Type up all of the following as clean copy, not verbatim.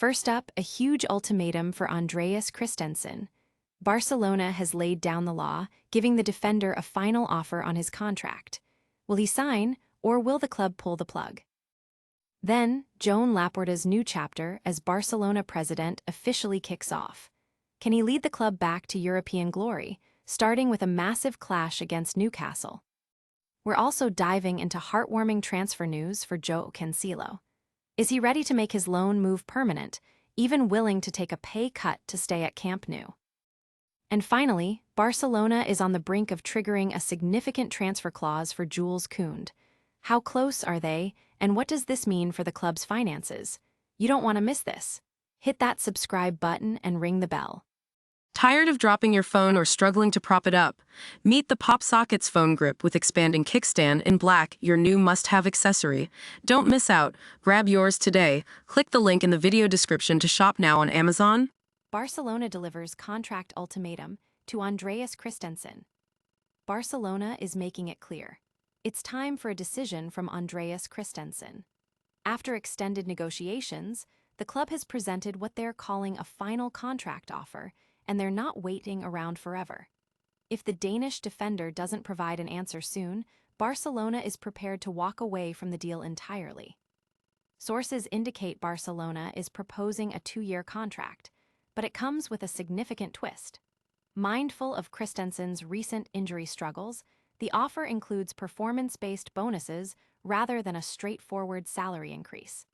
First up, a huge ultimatum for Andreas Christensen. Barcelona has laid down the law, giving the defender a final offer on his contract. Will he sign, or will the club pull the plug? Then, Joan Laporta's new chapter as Barcelona president officially kicks off. Can he lead the club back to European glory, starting with a massive clash against Newcastle? We're also diving into heartwarming transfer news for Joao Cancelo. Is he ready to make his loan move permanent, even willing to take a pay cut to stay at Camp Nou? And finally, Barcelona is on the brink of triggering a significant transfer clause for Jules Kounde. How close are they, and what does this mean for the club's finances? You don't want to miss this. Hit that subscribe button and ring the bell. Tired of dropping your phone or struggling to prop it up? Meet the Pop Sockets phone grip with expanding kickstand in black, your new must-have accessory. Don't miss out. Grab yours today. Click the link in the video description to shop now on Amazon. Barcelona delivers contract ultimatum to Andreas Christensen. Barcelona is making it clear. It's time for a decision from Andreas Christensen. After extended negotiations, the club has presented what they're calling a final contract offer, and they're not waiting around forever. If the Danish defender doesn't provide an answer soon, Barcelona is prepared to walk away from the deal entirely. Sources indicate Barcelona is proposing a 2-year contract, but it comes with a significant twist. Mindful of Christensen's recent injury struggles, the offer includes performance-based bonuses rather than a straightforward salary increase.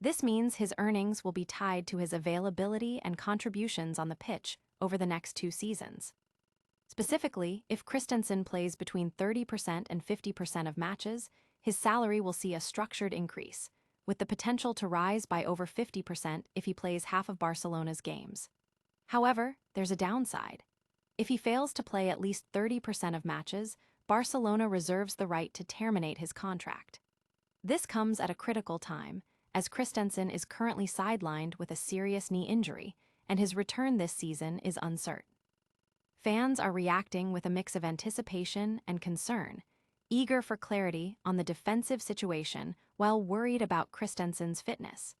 This means his earnings will be tied to his availability and contributions on the pitch over the next 2 seasons. Specifically, if Christensen plays between 30% and 50% of matches, his salary will see a structured increase, with the potential to rise by over 50% if he plays half of Barcelona's games. However, there's a downside. If he fails to play at least 30% of matches, Barcelona reserves the right to terminate his contract. This comes at a critical time, as Christensen is currently sidelined with a serious knee injury, and his return this season is uncertain. Fans are reacting with a mix of anticipation and concern, eager for clarity on the defensive situation while worried about Christensen's fitness.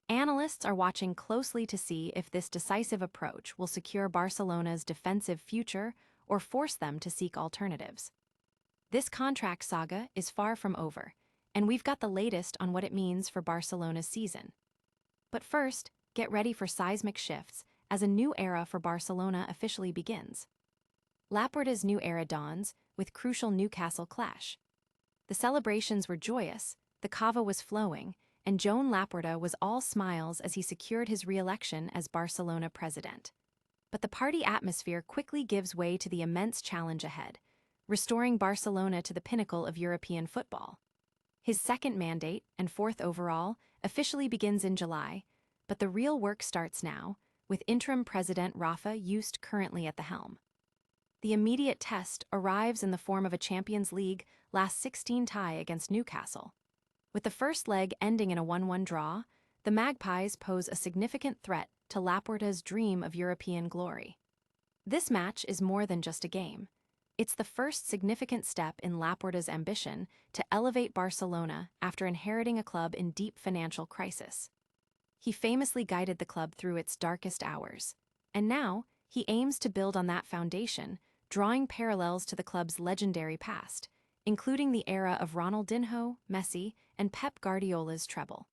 Analysts are watching closely to see if this decisive approach will secure Barcelona's defensive future or force them to seek alternatives. This contract saga is far from over, and we've got the latest on what it means for Barcelona's season. But first, get ready for seismic shifts as a new era for Barcelona officially begins. Laporta's new era dawns with crucial Newcastle clash. The celebrations were joyous, the cava was flowing, and Joan Laporta was all smiles as he secured his re-election as Barcelona president. But the party atmosphere quickly gives way to the immense challenge ahead, restoring Barcelona to the pinnacle of European football. His second mandate, and 4th overall, officially begins in July, but the real work starts now, with interim president Rafa Just currently at the helm. The immediate test arrives in the form of a Champions League last 16 tie against Newcastle. With the first leg ending in a 1-1 draw, the Magpies pose a significant threat to Laporta's dream of European glory. This match is more than just a game. It's the first significant step in Laporta's ambition to elevate Barcelona after inheriting a club in deep financial crisis. He famously guided the club through its darkest hours, and now he aims to build on that foundation, drawing parallels to the club's legendary past, including the era of Ronaldinho, Messi, and Pep Guardiola's treble.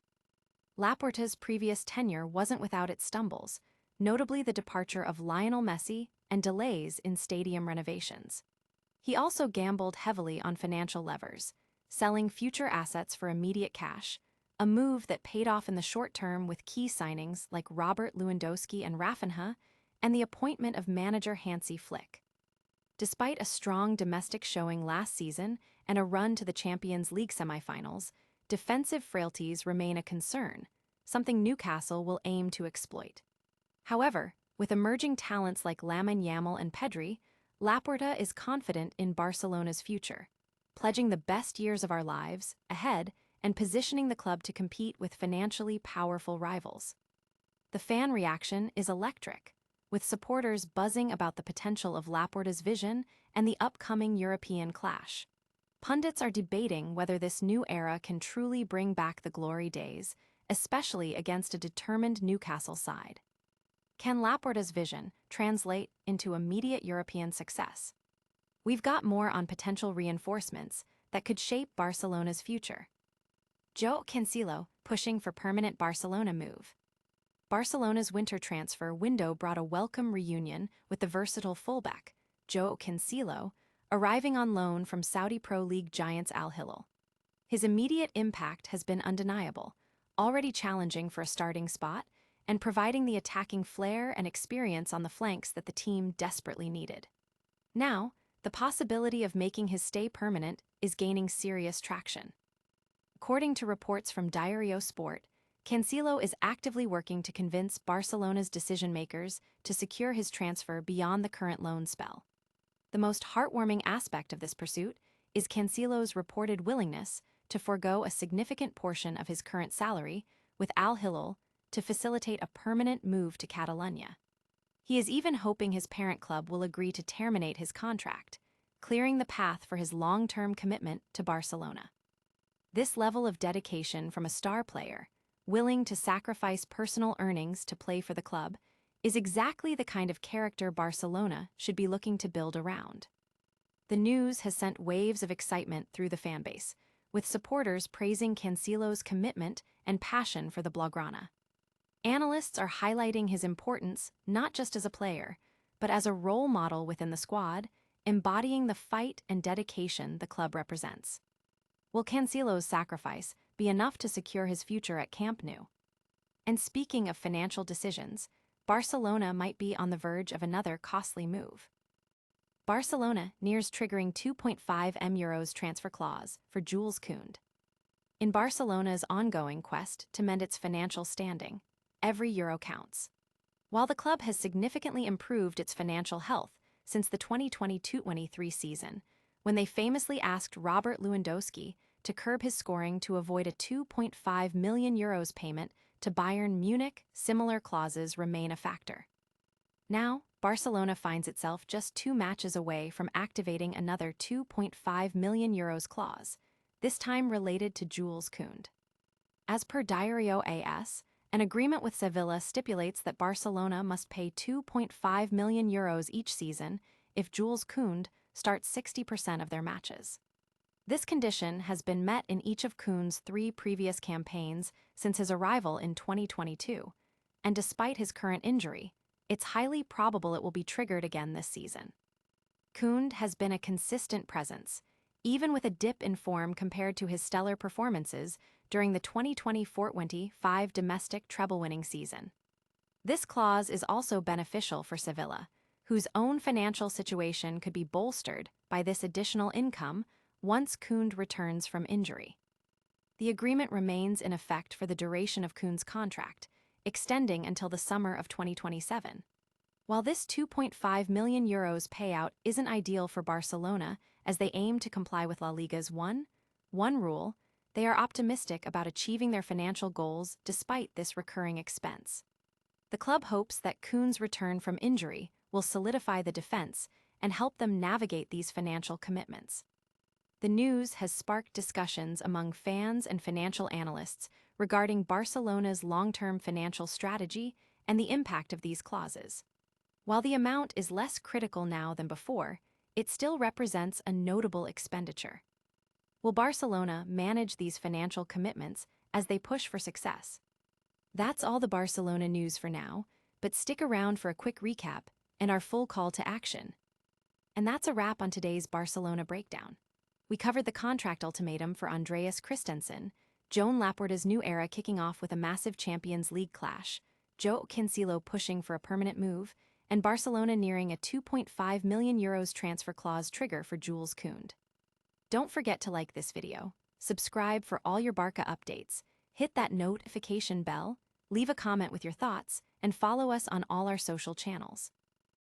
Laporta's previous tenure wasn't without its stumbles, notably the departure of Lionel Messi and delays in stadium renovations. He also gambled heavily on financial levers, selling future assets for immediate cash, a move that paid off in the short term with key signings like Robert Lewandowski and Rafinha, and the appointment of manager Hansi Flick. Despite a strong domestic showing last season and a run to the Champions League semifinals, defensive frailties remain a concern, something Newcastle will aim to exploit. However, with emerging talents like Lamine Yamal and Pedri, Laporta is confident in Barcelona's future, pledging the best years of our lives ahead and positioning the club to compete with financially powerful rivals. The fan reaction is electric, with supporters buzzing about the potential of Laporta's vision and the upcoming European clash. Pundits are debating whether this new era can truly bring back the glory days, especially against a determined Newcastle side. Can Laporta's vision translate into immediate European success? We've got more on potential reinforcements that could shape Barcelona's future. Joao Cancelo pushing for permanent Barcelona move. Barcelona's winter transfer window brought a welcome reunion with the versatile fullback, Joao Cancelo, arriving on loan from Saudi Pro League giants Al Hilal. His immediate impact has been undeniable, already challenging for a starting spot and providing the attacking flair and experience on the flanks that the team desperately needed. Now, the possibility of making his stay permanent is gaining serious traction. According to reports from Diario Sport, Cancelo is actively working to convince Barcelona's decision-makers to secure his transfer beyond the current loan spell. The most heartwarming aspect of this pursuit is Cancelo's reported willingness to forego a significant portion of his current salary with Al Hilal to facilitate a permanent move to Catalonia. He is even hoping his parent club will agree to terminate his contract, clearing the path for his long-term commitment to Barcelona. This level of dedication from a star player, willing to sacrifice personal earnings to play for the club, is exactly the kind of character Barcelona should be looking to build around. The news has sent waves of excitement through the fanbase, with supporters praising Cancelo's commitment and passion for the Blaugrana. Analysts are highlighting his importance not just as a player, but as a role model within the squad, embodying the fight and dedication the club represents. Will Cancelo's sacrifice be enough to secure his future at Camp Nou? And speaking of financial decisions, Barcelona might be on the verge of another costly move. Barcelona nears triggering €2.5 transfer clause for Jules Kounde. In Barcelona's ongoing quest to mend its financial standing, every euro counts. While the club has significantly improved its financial health since the 2022-23 season, when they famously asked Robert Lewandowski to curb his scoring to avoid a €2.5 million payment to Bayern Munich, similar clauses remain a factor. Now, Barcelona finds itself just 2 matches away from activating another €2.5 million clause, this time related to Jules Kounde. As per Diario AS, an agreement with Sevilla stipulates that Barcelona must pay €2.5 million each season if Jules Kounde starts 60% of their matches. This condition has been met in each of Kounde's 3 previous campaigns since his arrival in 2022, and despite his current injury, it's highly probable it will be triggered again this season. Kounde has been a consistent presence, even with a dip in form compared to his stellar performances during the 2024-25 domestic treble-winning season. This clause is also beneficial for Sevilla, whose own financial situation could be bolstered by this additional income once Kounde returns from injury. The agreement remains in effect for the duration of Kounde's contract, extending until the summer of 2027. While this €2.5 million payout isn't ideal for Barcelona as they aim to comply with La Liga's one rule, they are optimistic about achieving their financial goals despite this recurring expense. The club hopes that Kounde's return from injury will solidify the defense and help them navigate these financial commitments. The news has sparked discussions among fans and financial analysts regarding Barcelona's long-term financial strategy and the impact of these clauses. While the amount is less critical now than before, it still represents a notable expenditure. Will Barcelona manage these financial commitments as they push for success? That's all the Barcelona news for now, but stick around for a quick recap and our full call to action. And that's a wrap on today's Barcelona breakdown. We covered the contract ultimatum for Andreas Christensen, Joan Laporta's new era kicking off with a massive Champions League clash, Joao Cancelo pushing for a permanent move, and Barcelona nearing a €2.5 million transfer clause trigger for Jules Kounde. Don't forget to like this video, subscribe for all your Barca updates, hit that notification bell, leave a comment with your thoughts, and follow us on all our social channels.